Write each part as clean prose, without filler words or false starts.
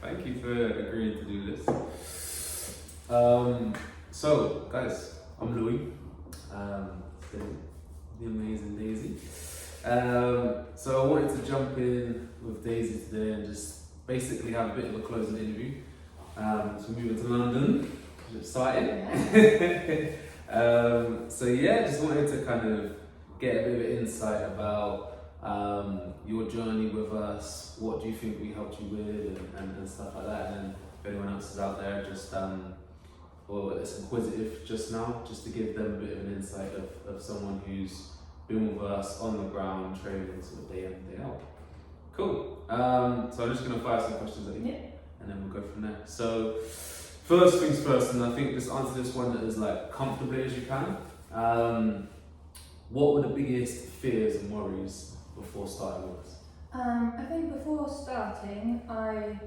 Thank you for agreeing to do this. So, guys, I'm Louis. The amazing Daisy. So I wanted to jump in with Daisy today and just basically have a bit of a closing interview. So we're moving to London. I'm excited. So yeah, just wanted to kind of get a bit of insight about your journey with us. What do you think we helped you with, and stuff like that. And then if anyone else is out there, just or it's inquisitive just now, just to give them a bit of an insight of someone who's been with us on the ground, training sort of day in, day out. Cool. So I'm just gonna fire some questions at you, and then we'll go from there. So first things first, and I think just answer this one as like comfortably as you can. What were the biggest fears and worries before starting with us? I think before starting, I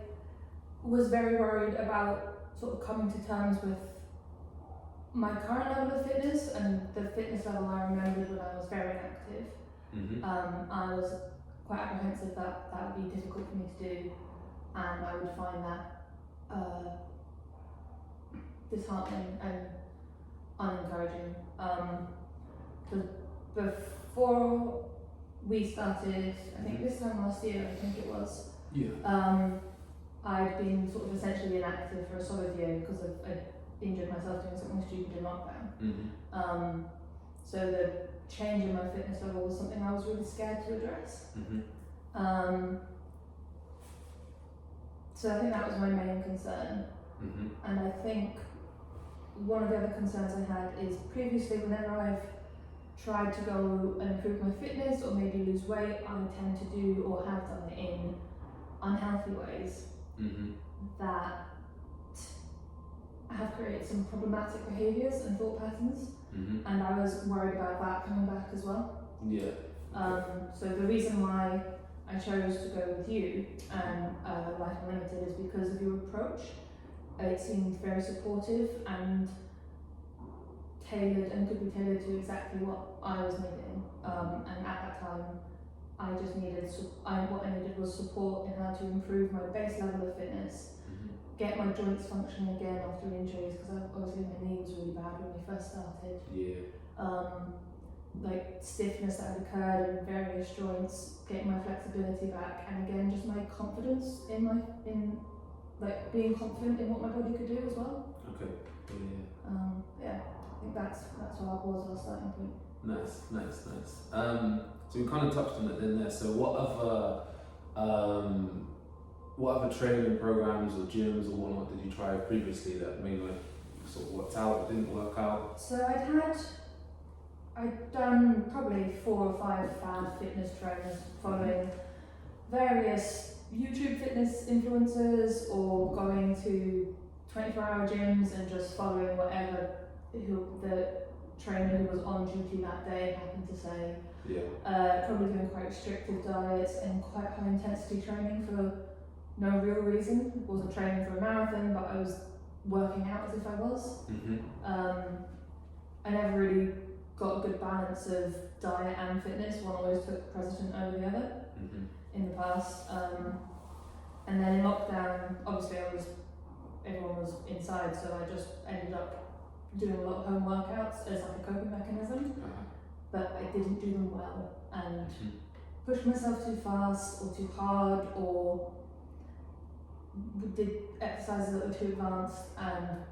was very worried about sort of coming to terms with my current level of fitness and the fitness level I remembered when I was very active. I was quite apprehensive that that would be difficult for me to do, and I would find that disheartening and unencouraging. Before we started, I think this time last year, I think it was, I'd been sort of essentially inactive for a solid year because I injured myself doing something stupid in lockdown. So the change in my fitness level was something I was really scared to address. So I think that was my main concern. And I think one of the other concerns I had is previously whenever I've tried to go and improve my fitness or maybe lose weight, I tend to do or have done it in unhealthy ways that have created some problematic behaviours and thought patterns, and I was worried about that coming back as well. So the reason why I chose to go with you and Life Unlimited is because of your approach. It seemed very supportive and tailored, and could be tailored to exactly what I was needing. And at that time, I just needed what I needed was support in how to improve my base level of fitness, get my joints functioning again after injuries, because obviously my knee was really bad when we first started. Like stiffness that had occurred in various joints, getting my flexibility back, and again just my confidence in like being confident in what my body could do as well. I think that's what was our starting point. Nice. So we kind of touched on it then there. So what other training programs or gyms or whatnot did you try previously that maybe sort of worked out or didn't work out? So I'd done probably 4 or 5 fad fitness trainers following various YouTube fitness influencers or going to 24-hour gyms and just following whatever the trainer who was on duty that day happened to say. Probably doing quite restrictive diets and quite high intensity training for no real reason. I wasn't training for a marathon, but I was working out as if I was. I never really got a good balance of diet and fitness. One always took precedent over the other in the past. And then in lockdown, obviously everyone was inside, so I just ended up doing a lot of home workouts as like a coping mechanism, but I didn't do them well and pushed myself too fast or too hard, or did exercises that were too advanced, and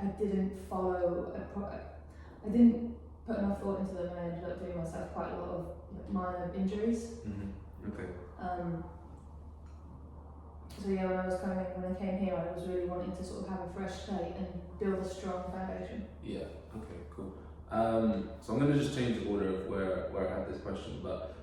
I didn't follow I didn't put enough thought into them, and I ended up doing myself quite a lot of minor injuries. So yeah, when I came here, I was really wanting to sort of have a fresh slate and build a strong foundation. Okay, cool. So I'm going to just change the order of where I had this question, but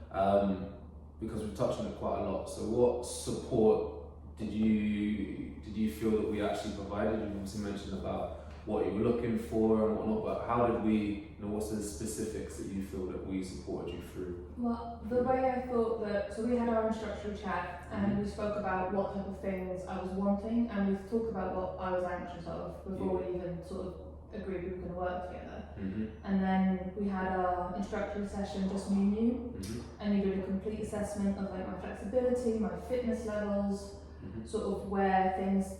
because we've touched on it quite a lot. So what support did you feel that we actually provided? You obviously mentioned about what you were looking for and whatnot, but how did we, what's the specifics that you feel that we supported you through? Well, the way I thought that, so we had our introductory chat and we spoke about what type of things I was wanting, and we talked about what I was anxious of before we even sort of agreed we were going to work together. Mhm. And then we had our introductory session, just me and you, Mhm. and you did a complete assessment of like my flexibility, my fitness levels, Mhm. sort of where things,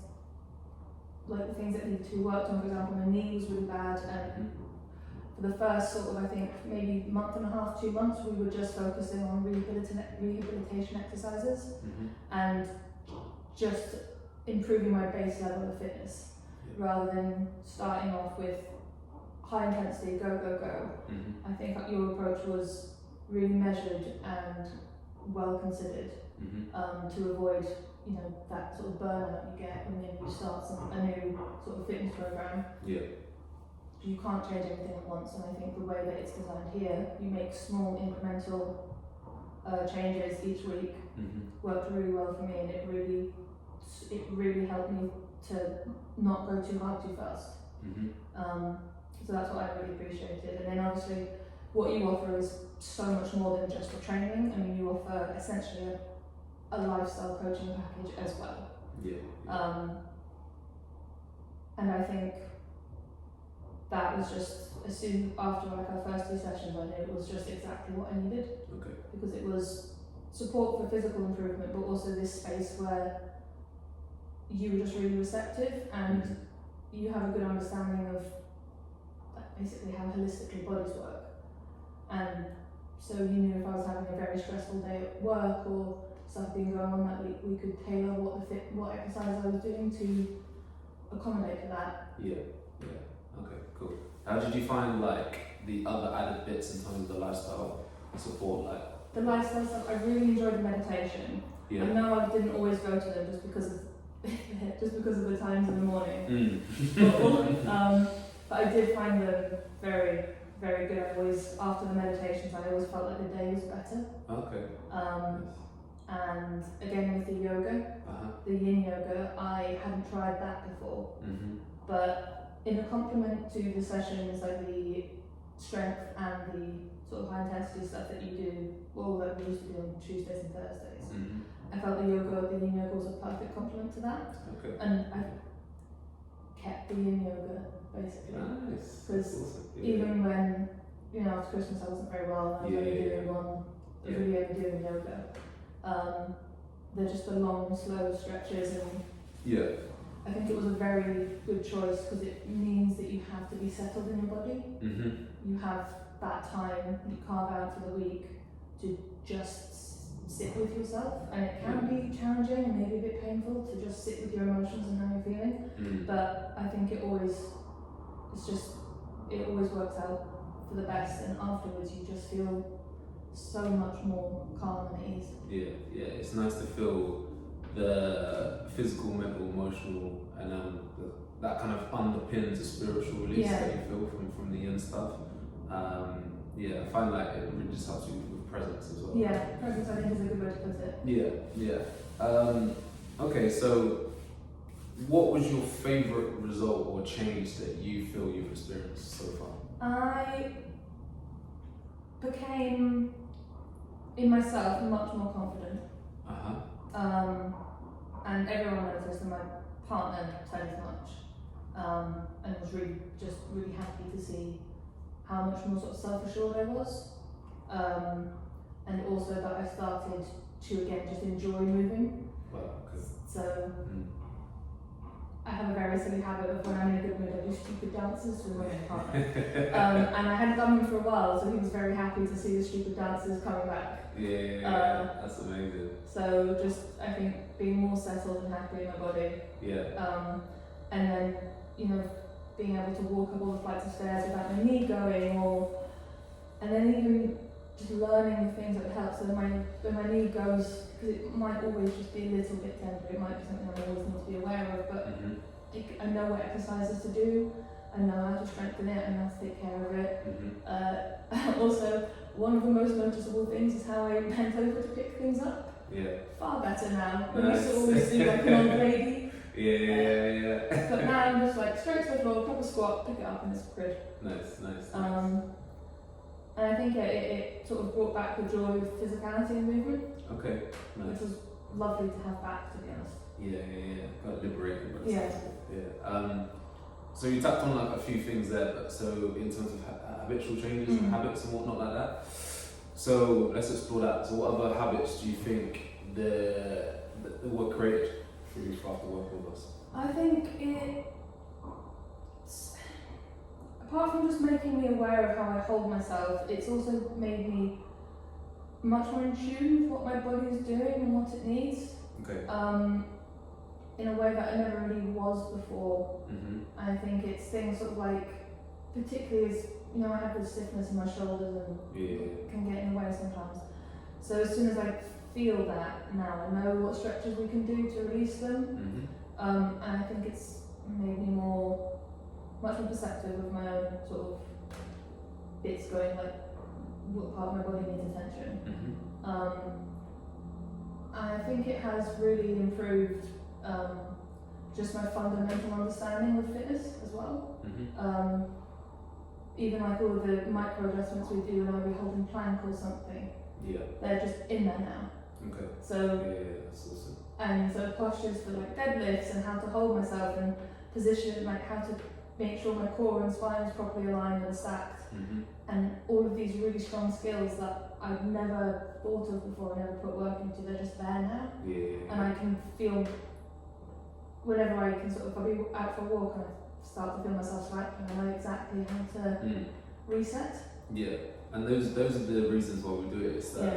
like the things that needed to be worked on. For example, my knee was really bad, and for the first sort of, I think, maybe month and a half, 2 months, we were just focusing on rehabilitation exercises and just improving my base level of fitness, rather than starting off with high intensity, go, go, go. I think your approach was really measured and well considered, to avoid, you know, that sort of burnout you get when you start a new sort of fitness program. Yeah. You can't change everything at once, and I think the way that it's designed here, you make small incremental changes each week. Worked really well for me, and it really helped me to not go too hard too fast. So that's what I really appreciated. And then obviously what you offer is so much more than just the training. I mean, you offer essentially a lifestyle coaching package as well. And I think that was just, as soon after like our first 2 sessions, I knew it was just exactly what I needed. Because it was support for physical improvement, but also this space where you were just really receptive and you have a good understanding of basically how holistically bodies work. And so you knew if I was having a very stressful day at work or stuff being going on that week, we could tailor what exercise I was doing to accommodate for that. Okay, cool. How did you find like the other added bits in terms of the lifestyle support? Like the lifestyle stuff, I really enjoyed the meditation. I know I didn't always go to them just because of the times in the morning. But I did find them very, very good. After the meditations, I always felt like the day was better. And again with the yoga, the yin yoga, I hadn't tried that before. But in a complement to the sessions, like the strength and the sort of high intensity stuff that you do, that we used to do on Tuesdays and Thursdays, I felt the yin yoga was a perfect complement to that. And I kept the yin yoga basically. Because even when, you know, after Christmas I wasn't very well, and I was only doing yoga. They're just the long, slow stretches, and I think it was a very good choice because it means that you have to be settled in your body. You have that time that you carve out for the week to just sit with yourself, and it can be challenging and maybe a bit painful to just sit with your emotions and how you're feeling. But I think it always works out for the best, and afterwards you just feel so much more calm and at ease. It's nice to feel the physical, mental, emotional, and that kind of underpins the spiritual release that you feel from the yin stuff. I find like it really just helps you with presence as well. Presence I think is a good way to put it. Okay, so what was your favourite result or change that you feel you've experienced so far? I became, in myself, much more confident. And everyone noticed, and my partner said as much, and was really happy to see how much more sort of self-assured I was, and also that I started to again just enjoy moving. So I have a very silly habit of when I'm in a good mood, I do stupid dances with my partner. And I hadn't done them for a while, so he was very happy to see the stupid dances coming back. That's amazing. So just, I think, being more settled and happy in my body. And then, you know, being able to walk up all the flights of stairs without my knee going, and then even just learning the things that would help. So when my knee goes, because it might always just be a little bit tender, it might be something I always need to be aware of, but I know what exercises to do, I know how to strengthen it, I know how to take care of it. Also, one of the most noticeable things is how I bent over to pick things up. Far better now. I used to always do like an old lady. But now I'm just like straight to the floor, proper squat, pick it up, and it's good. Nice. And I think it sort of brought back the joy of physicality and movement. Which was lovely to have back, to be honest. Quite liberating. So you tapped on like a few things there, but so in terms of habitual changes and habits and whatnot like that. So let's explore that. So what other habits do you think that were created through after working with us? I think apart from just making me aware of how I hold myself, it's also made me much more in tune with what my body is doing and what it needs. Okay. In a way that I never really was before. Mm-hmm. I think it's things sort of like, particularly as, you know, I have this stiffness in my shoulders and it can get in the way sometimes. So as soon as I feel that now, I know what stretches we can do to release them. And I think it's made me much more perceptive of my own sort of bits going, like what part of my body needs attention. And I think it has really improved just my fundamental understanding of fitness as well. Even like all of the micro adjustments we do when I'll be holding plank or something, they're just in there now. Okay. So that's awesome. And so postures for like deadlifts and how to hold myself and position, like how to make sure my core and spine is properly aligned and stacked, and all of these really strong skills that I've never thought of before, never put work into, they're just there now. And I can feel, whenever I can sort of, I'll be out for a walk and I start to feel myself slack, and I know exactly how to reset. And those are the reasons why we do it. It's that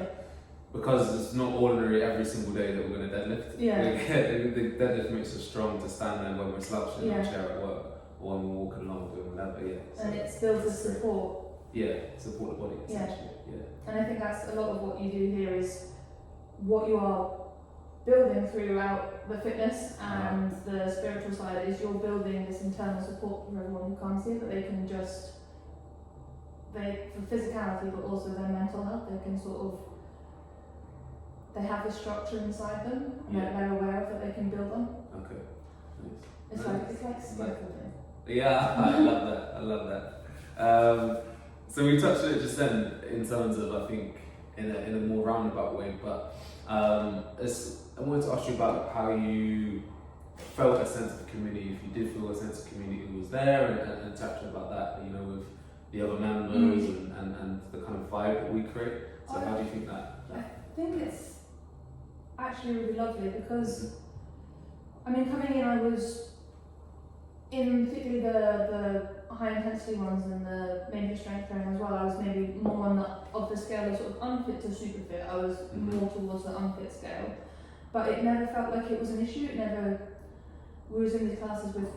because it's not ordinary every single day that we're going to deadlift. The deadlift makes us strong to stand there when we're slouching in our chair at work or when we're walking along doing whatever. So and it's built as support. Support the body essentially. And I think that's a lot of what you do here is what you are building throughout the fitness and the spiritual side is you're building this internal support for everyone who comes here, that they can just, for physicality but also their mental health, they can sort of, they have the structure inside them and they're aware of that they can build on. Okay. Nice. It's like scaffolding. I love that. So we touched on it just then in terms of, I think, in a more roundabout way, but I wanted to ask you about how you felt a sense of community, if you did feel a sense of community was there, and touch about that, you know, with the other members and the kind of vibe that we create. So how do you think that? I think it's actually really lovely because, I mean, coming in, I was in particularly the high intensity ones and the maybe strength training as well. I was maybe more on of the scale of sort of unfit to super fit. I was more towards the unfit scale, but it never felt like it was an issue. We was in these classes with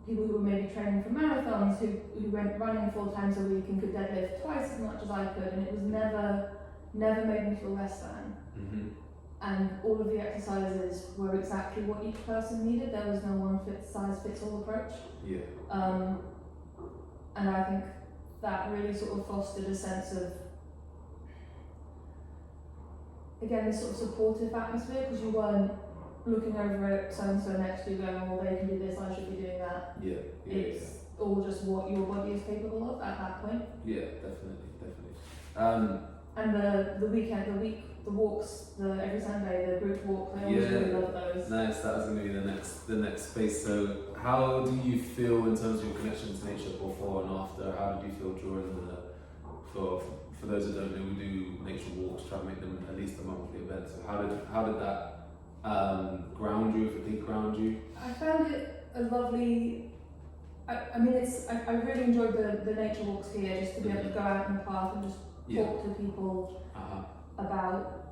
people who were maybe training for marathons, who went running 4 times a week and could deadlift twice as much as I could, and it was never made me feel less than. And all of the exercises were exactly what each person needed. There was no one size fits all approach. And I think that really sort of fostered a sense of, again, this sort of supportive atmosphere, because you weren't looking over at so-and-so next to you going, well, they can do this, I should be doing that. It's all just what your body is capable of at that point. Definitely. And the walks, every Sunday, the group walk, I always really love those. Nice, that was going to be the next space. So how do you feel in terms of your connection to nature before and after? How did you feel during for those who don't know, we do nature walks, try to make them at least a monthly event. So how did that ground you, if it did ground you? I found it a lovely, I really enjoyed the nature walks here, just to be able to go out in the path and just talk to people about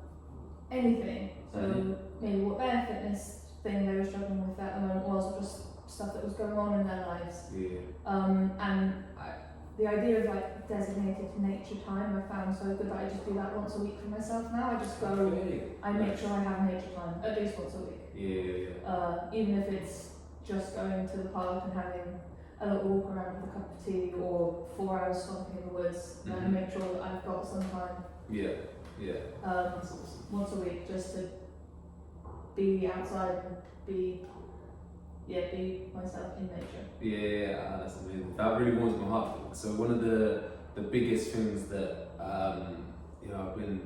anything. So maybe what their fitness thing they were struggling with at the moment was, or just stuff that was going on in their lives. The idea of like designated nature time I found so good that I just do that once a week for myself now. I just go, I make sure I have nature time at least once a week. Even if it's just going to the park and having a little walk around with a cup of tea, or 4 hours stomping in the woods, and make sure that I've got some time. Once a week, just to be outside and be myself in nature. That's amazing. That really warms my heart. So one of the biggest things that I've been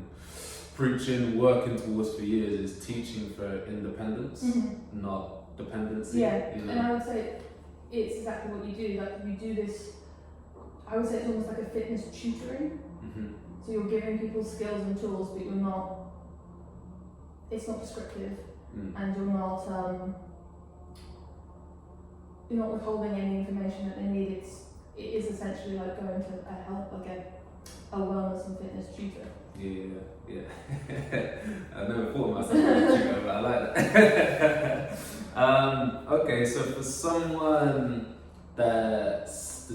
preaching, working towards for years is teaching for independence, not dependency. And I would say it's exactly what you do. Like you do this, I would say it's almost like a fitness tutoring. So you're giving people skills and tools, but you're not. It's not prescriptive, and you're not withholding any information that they need. It is essentially like going to a wellness and fitness tutor. Yeah. I've never thought of myself as a tutor, but I like that. Okay, so for someone that's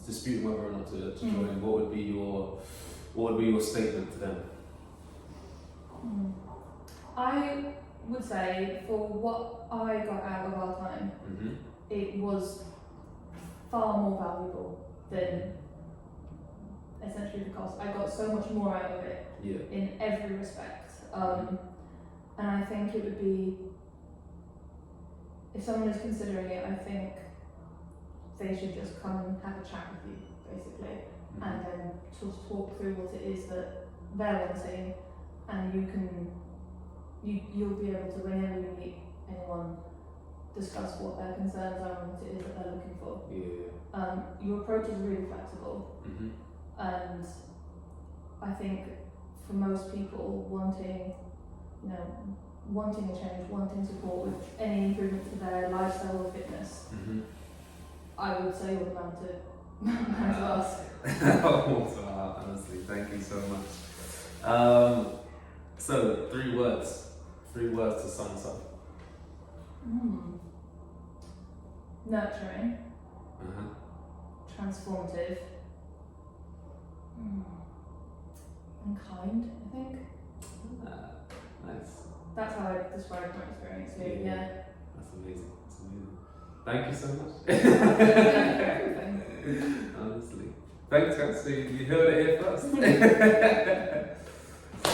disputing whether or not to join, what would be your statement to them? I would say for what I got out of our time, it was far more valuable than essentially the cost. I got so much more out of it in every respect. And I think it would be, if someone is considering it, I think they should just come and have a chat with you, basically, and then just talk through what it is that they're wanting, and you'll be able to, whenever you meet anyone, discuss what their concerns are and what it is that they're looking for. Your approach is really flexible, and I think for most people wanting a change, wanting support with any improvement to their lifestyle or fitness, I would say you're the man to ask. Honestly, thank you so much. So 3 words to sum us up. Nurturing, transformative, and kind, I think. Nice. That's how I describe my experience here, yeah. That's amazing. Thank you so much. Honestly. Thanks, guys. So you heard it here first.